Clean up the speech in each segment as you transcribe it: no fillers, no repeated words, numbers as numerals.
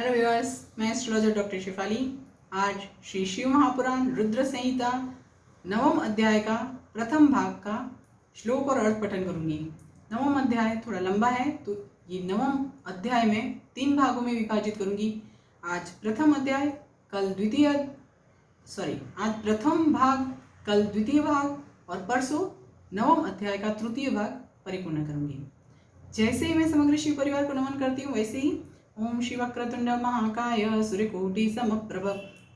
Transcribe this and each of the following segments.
Hello viewers, मैं astrologer doctor Shifali. आज श्री शिव महापुराण रुद्र संहिता नवम अध्याय का प्रथम भाग का श्लोक और अर्थ पठन करूंगी। नवम अध्याय थोड़ा लंबा है तो ये नवम अध्याय में 3 भागों में विभाजित करूंगी। आज प्रथम अध्याय, आज प्रथम भाग, कल द्वितीय भाग और परसों नवम अध्याय का तृतीय भाग परिपूर्ण करूंगी। जैसे ही मैं समग्र शिव परिवार को नमन करती हूँ, वैसे ही ओम शिव वक्रतुंड महाकाय सूर्यकोटि समप्रभ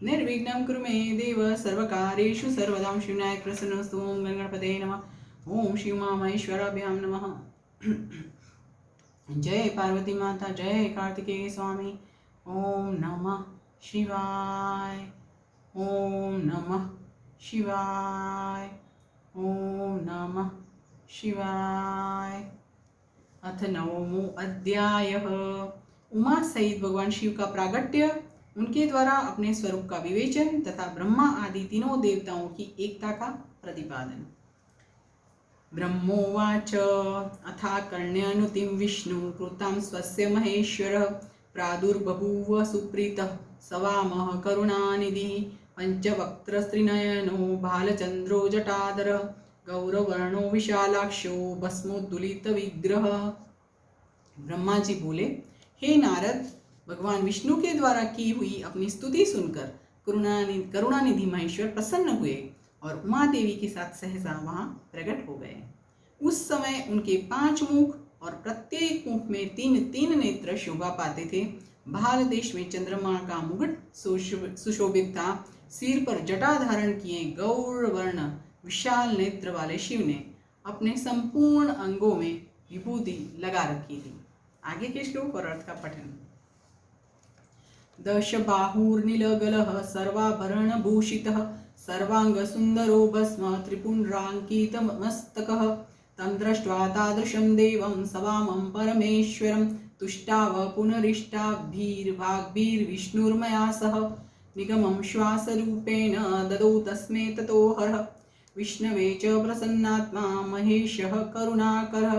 निर्विघ्नं कुरु मे देव सर्वकार्येषु सर्वदा। शिवनायक प्रसन्नस्तु। ओम गणपतये नमः। ओम शिव महेश्वराभ्याम नमः। जय पार्वती माता, जय कार्तिकेय स्वामी। ओम नमः शिवाय। ओम नमः शिवाय। ओम नमः शिवाय। अथ नवमो अध्यायः। उमा सहित भगवान शिव का प्रागट्य, उनके द्वारा अपने स्वरूप का विवेचन तथा ब्रह्मा आदि तीनों देवताओं की एकता का प्रतिपादन। ब्रह्मोवाच अथाकर्ण्यनुतिं विष्णु कृतां स्वस्य महेश्वरः प्रादुर्बभूव सुप्रीतः सवामः करुणानिधिः पंचवक्त्रस्त्रिनयनो भालचंद्रो जटाधरः गौरवर्णो विशालाक्षो भस्मोद्दुलित विग्रह। ब्रह्मा जी बोले, हे नारद, भगवान विष्णु के द्वारा की हुई अपनी स्तुति सुनकर करुणानिधि महेश्वर प्रसन्न हुए और उमा देवी के साथ सहसा वहां प्रकट हो गए। उस समय उनके 5 मुख और प्रत्येक मुख में 3 नेत्र शोभा पाते थे। भाल देश में चंद्रमा का मुकुट सुशोभित था। सिर पर जटा धारण किए गौरवर्ण विशाल नेत्र वाले शिव ने अपने संपूर्ण अंगों में विभूति लगा रखी थी। आगे के श्लोक और अर्थ का पठन। दश बाहुर्नीलगलः सर्वाभरण भूषितः सर्वांग सुंदरो भस्म त्रिपुंड्रांकित मस्तकः तं दृष्ट्वा तादृशं देवं सवामं परमेश्वरं तुष्टाव पुनरिष्टाभिर्वाग्भिर्विष्णुर्मया सह निगमं श्वासरूपेण ददौ तस्मै ततो हरः विष्णवे च प्रसन्नात्मा महेशः करुणाकरः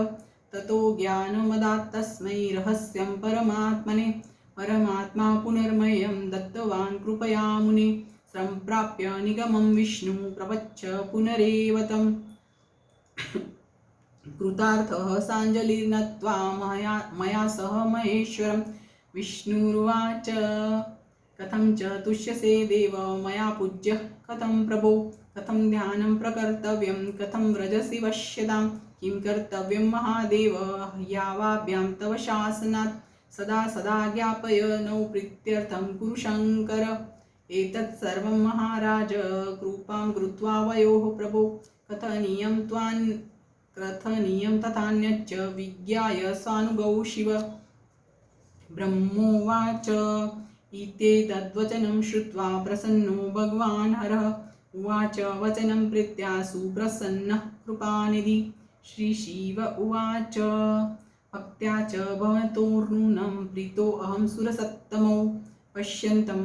ततो ज्ञानमदात् तस्मै रहस्यं परमात्मने परमात्मा पुनर्मयं दत्तवान् कृपया मुने सम्प्राप्य निगमं विष्णु प्रपच्छ पुनरेव तम् कृतार्थः साञ्जलिर्नत्वा मया सह महेश्वरं विष्णुरुवाच कथं च तुष्यसे देव मया पूज्यः कथं प्रभो कथं ध्यानं प्रकर्तव्यं कथं व्रजसि वश्यतां किं कर्तव्यं महादेव यावाभ्यां तव शासनात् सदा सदा ज्ञापय नौ प्रीत्यर्थं कुरु शङ्कर एतत् सर्वं महाराज कृपां कृत्वा वयोः प्रभो कथनीयं तथान्यच्च विज्ञाय सानुगौ शिव। ब्रह्मोवाच इत्येतद्वचनं श्रुत्वा प्रसन्नो भगवान् हरः उवाच वचनं प्रीत्या सुप्रसन्नः कृपानिधि। श्रीशिव उवाच भक्त्या च भवतोर्नूनं प्रीतोऽहं सुरसत्तमौ पश्यन्तं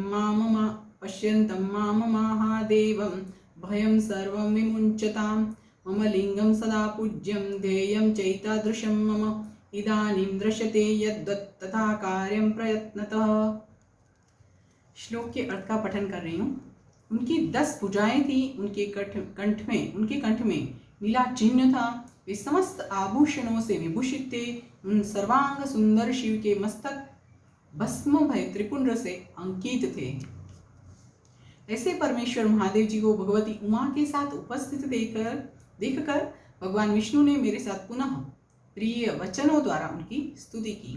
मां महादेवं भयं सर्वं विमुञ्चतां मम लिंगं सदा पूज्यं ध्येयं चैतादृशं मम इदानीं दृश्यते यद्वत् तथा कार्यं प्रयत्नतः। श्लोक के अर्थ का पठन कर रही हूँ। उनकी 10 भुजाएं थी, उनके कंठ में नीला चिन्ह था। वे समस्त आभूषणों से विभूषित थे। उन सर्वांग सुंदर शिव के मस्तक भस्म भय त्रिपुंड से अंकित थे। ऐसे परमेश्वर महादेव जी को भगवती उमा के साथ उपस्थित देखकर भगवान विष्णु ने मेरे साथ पुनः प्रिय वचनों द्वारा उनकी स्तुति की।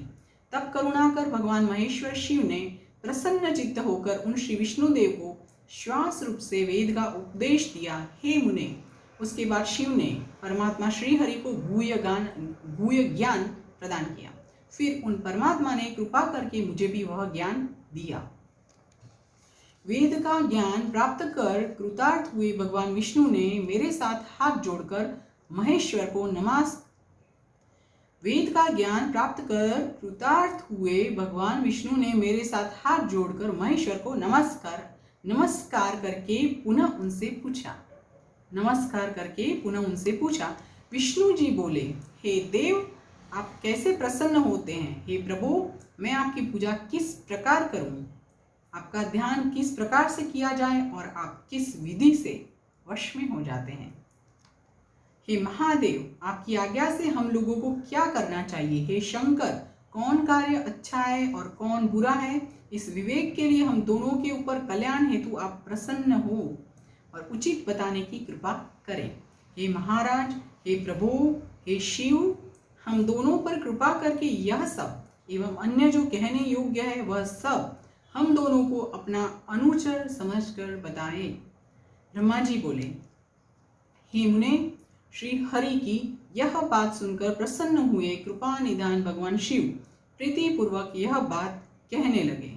तब करुणा कर भगवान महेश्वर शिव ने प्रसन्न चित्त होकर उन श्री विष्णुदेव को श्वास रूप से वेद का उपदेश दिया। हे मुने, उसके बाद शिव ने परमात्मा श्री हरि को भूय ज्ञान प्रदान किया। फिर उन परमात्मा ने कृपा करके मुझे भी वह ज्ञान दिया। वेद का ज्ञान प्राप्त कर कृतार्थ हुए भगवान विष्णु ने मेरे साथ हाथ जोड़कर महेश्वर को वेद का ज्ञान प्राप्त कर कृतार्थ हुए भगवान विष्णु ने मेरे साथ हाथ जोड़कर महेश्वर को नमस्कार करके पुनः उनसे पूछा। विष्णु जी बोले, हे देव, आप कैसे प्रसन्न होते हैं। हे प्रभु, मैं आपकी पूजा किस प्रकार करूं, आपका ध्यान किस प्रकार से किया जाए और आप किस विधि से वश में हो जाते हैं। हे महादेव, आपकी आज्ञा से हम लोगों को क्या करना चाहिए। हे शंकर, कौन कार्य अच्छा है और कौन बुरा है, इस विवेक के लिए हम दोनों के ऊपर कल्याण हेतु आप प्रसन्न हो और उचित बताने की कृपा करें। हे महाराज, हे प्रभु, हे शिव, हम दोनों पर कृपा करके यह सब एवं अन्य जो कहने योग्य है वह सब हम दोनों को अपना अनुचर समझकर बताएं। ब्रह्मा जी बोले, हे मुने, श्री हरि की यह बात सुनकर प्रसन्न हुए कृपा निधान भगवान शिव प्रीति पूर्वक यह बात कहने लगे।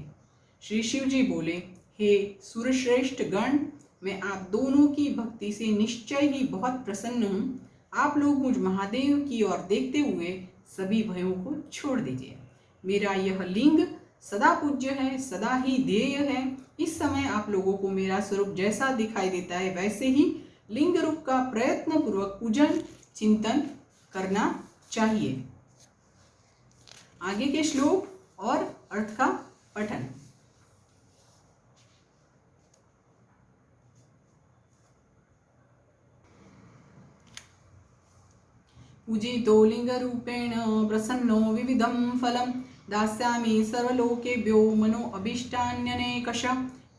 श्री शिव जी बोले, हे सूर्यश्रेष्ठ गण, मैं आप दोनों की भक्ति से निश्चय ही बहुत प्रसन्न हूँ। आप लोग मुझ महादेव की ओर देखते हुए सभी भयों को छोड़ दीजिए। मेरा यह लिंग सदा पूज्य है, सदा ही ध्येय है। इस समय आप लोगों को मेरा स्वरूप जैसा दिखाई देता है वैसे ही लिंग रूप का प्रयत्न पूर्वक पूजन चिंतन करना चाहिए। आगे के श्लोक और अर्थ का पठन। पूजितो लिंगरूपेण प्रसन्नो विविधं फलं दास्यामि सर्वलोकेभ्यो मनो अभीष्टान्यनेकश।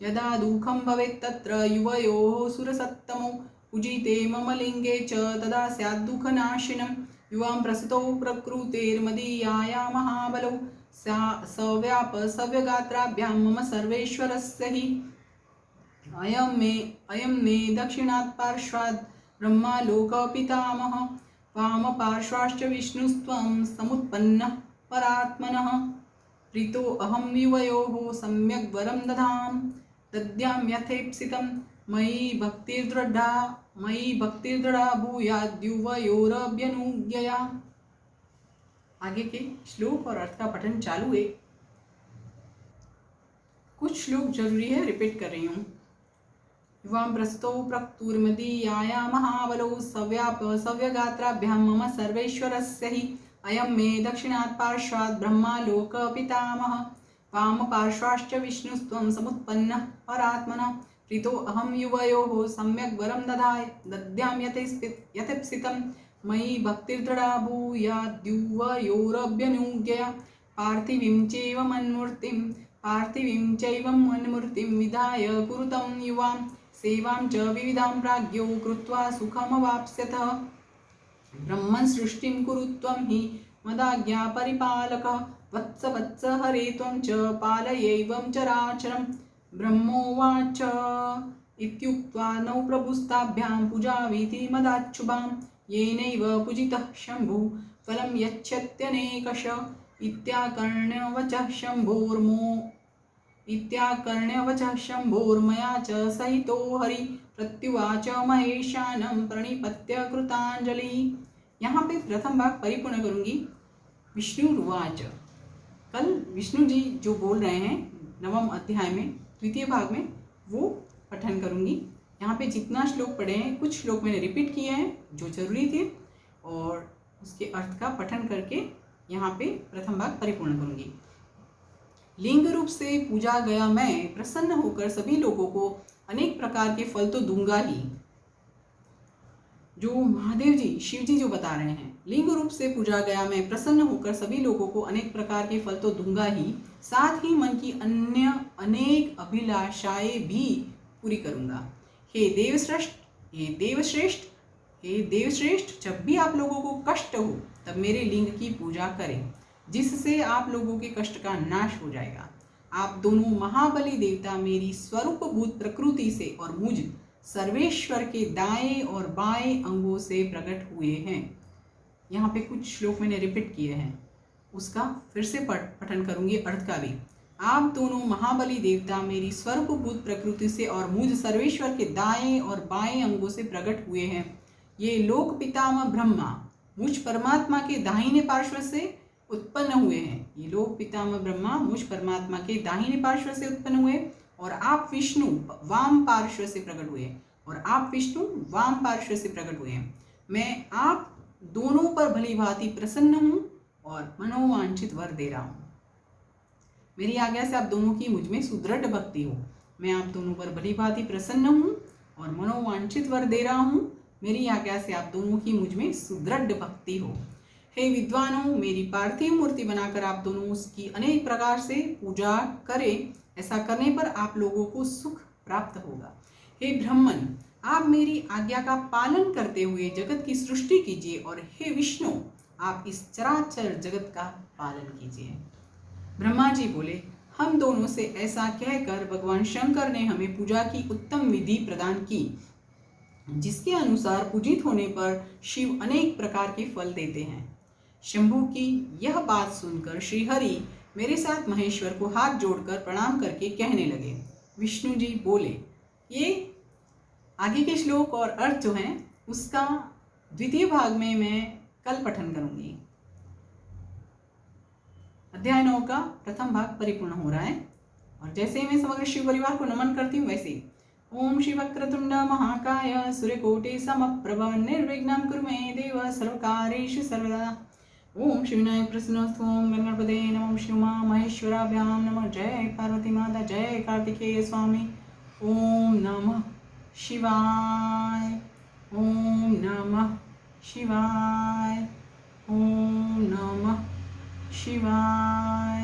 यदा दुःखं भवेत् तत्र युवयोः सुरसत्तमौ पूजिते मम लिंगे च तदा स्यात् दुःखनाशिनं। युवां प्रसतो प्रकृतेर्मदीयाया महाबलौ सव्याप सव्यगात्राभ्यां मम सर्वेश्वरस्य हि। अयं मे दक्षिणात् पार्श्वात् ब्रह्मा लोकपितामहः वामपार्श्वाश्च विष्णुस्त्वं समुत्पन्नः परात्मनः। प्रीतो अहं युवयोः सम्यग् वरं दद्यां यथेप्सितं मयि भक्तिर्दृढा भूयाद्युवयोरभ्यनुज्ञया। आगे के श्लोक और अर्थ का पठन चालू है। कुछ श्लोक जरूरी है, रिपीट कर रही हूँ। युवां प्रस्तो प्रक्तुर्मदीयाया महाबलौ सव्याप सव्यगात्राभ्यां मम सर्वेश्वरस्य हि। अयं मे दक्षिणात् पार्श्वात् ब्रह्मा लोकपितामहः वामपार्श्वाश्च विष्णुस्त्वं समुत्पन्नः परात्मनः। प्रीतो अहं युवयोः सम्यग् वरं दद्यां यथेप्सितं मयि भक्तिर्दृढा भूयाद्युवयोरभ्यनुज्ञया। पार्थिवीं चैव मन्मूर्तिं विधाय कुरुतं युवां सेवां च विविधां प्राज्ञो कृत्वा सुखमवाप्स्यतः। ब्रह्मन् सृष्टिं कुरु त्वं हि मदाज्ञा परिपालकः वत्स वत्स हरे त्वं च पालयैवं चराचरं। ब्रह्मोवाच इत्युक्त्वा नौ प्रभुस्ताभ्यां पूजाविधि मदाच्छुभां येनैव पूजितः शम्भुः फलं यच्छत्यनेकश। इत्याकर्ण्यवचः शम्भोर्मया च सहितो हरि प्रत्युवाच महेशानं प्रणिपत्य कृतांजलि। यहाँ पे प्रथम भाग परिपूर्ण करूंगी। विष्णुरुवाच, कल विष्णु जी जो बोल रहे हैं नवम अध्याय में द्वितीय भाग में वो पठन करूंगी। यहाँ पे जितना श्लोक पढ़े हैं कुछ श्लोक मैंने रिपीट किए हैं जो जरूरी थे और उसके अर्थ का पठन करके यहाँ पे प्रथम भाग परिपूर्ण करूंगी। लिंग रूप से पूजा गया मैं प्रसन्न होकर सभी लोगों को अनेक प्रकार के फल तो दूंगा ही। जो महादेव जी शिव जी जो बता रहे हैं, लिंग रूप से पूजा गया मैं प्रसन्न होकर सभी लोगों को अनेक प्रकार के फल तो दूंगा ही, साथ ही मन की अन्य अनेक अभिलाषाएं भी पूरी करूंगा। हे देवश्रेष्ठ, जब भी आप लोगों को कष्ट हो तब मेरे लिंग की पूजा करें, जिससे आप लोगों के कष्ट का नाश हो जाएगा। आप दोनों महाबली देवता मेरी स्वरूपभूत प्रकृति से और मुझ सर्वेश्वर के दाएं और बाएं अंगों से प्रकट हुए हैं। यहाँ पे कुछ श्लोक मैंने रिपीट किए हैं, उसका फिर से पठन करूंगी अर्थ का भी। आप दोनों महाबली देवता मेरी स्वरूपभूत प्रकृति से और मुझ सर्वेश्वर के दाएं और बाएं अंगों से प्रकट हुए हैं। ये लोक पितामह ब्रह्मा मुझ परमात्मा के दाहिने पार्श्व से उत्पन्न हुए हैं। ये लोक पितामह ब्रह्मा मुझ परमात्मा के दाहिने पार्श्व से उत्पन्न हुए और आप विष्णु वाम पार्श्व से प्रकट हुए। मैं आप दोनों पर भली भांति प्रसन्न हूँ और मनोवांछित वर दे रहा हूँ। मेरी आज्ञा से आप दोनों की मुझ में सुदृढ़ भक्ति हो। मैं आप दोनों पर भली भांति प्रसन्न हूँ और मनोवांछित वर दे रहा हूँ। मेरी आज्ञा से आप दोनों की मुझ में सुदृढ़ भक्ति हो। हे विद्वानों, मेरी पार्थिव मूर्ति बनाकर आप दोनों उसकी अनेक प्रकार से पूजा करें। ऐसा करने पर आप लोगों को सुख प्राप्त होगा। हे ब्राह्मण, आप मेरी आज्ञा का पालन करते हुए जगत की सृष्टि कीजिए और हे विष्णु, आप इस चराचर जगत का पालन कीजिए। ब्रह्मा जी बोले, हम दोनों से ऐसा कहकर भगवान शंकर ने हमें पूजा की उत्तम विधि प्रदान की, जिसके अनुसार पूजित होने पर शिव अनेक प्रकार के फल देते हैं। शंभु की यह बात सुनकर श्रीहरि मेरे साथ महेश्वर को हाथ जोड़कर प्रणाम करके कहने लगे। विष्णु जी बोले, ये आगे के श्लोक और अर्थ जो हैं उसका द्वितीय भाग में मैं कल पठन करूंगी। अध्याय 9 का प्रथम भाग परिपूर्ण हो रहा है और जैसे मैं समग्र शिव परिवार को नमन करती हूँ वैसे ओम शिव वक्रतुंड महाकाय सूर्यकोटि समप्रभ निर्विघ्नं कुरु मे देव सर्वकार्येषु सर्वदा। ओम शिव विनायक प्रसन्नस्तु। ओम गणपते नमः विष्णुमा महेश्वराभ्यां नमः। जय पार्वती माता, जय कार्तिकेय स्वामी। ओम नमः शिवाय। ओम नमः शिवाय। ओम नमः शिवाय।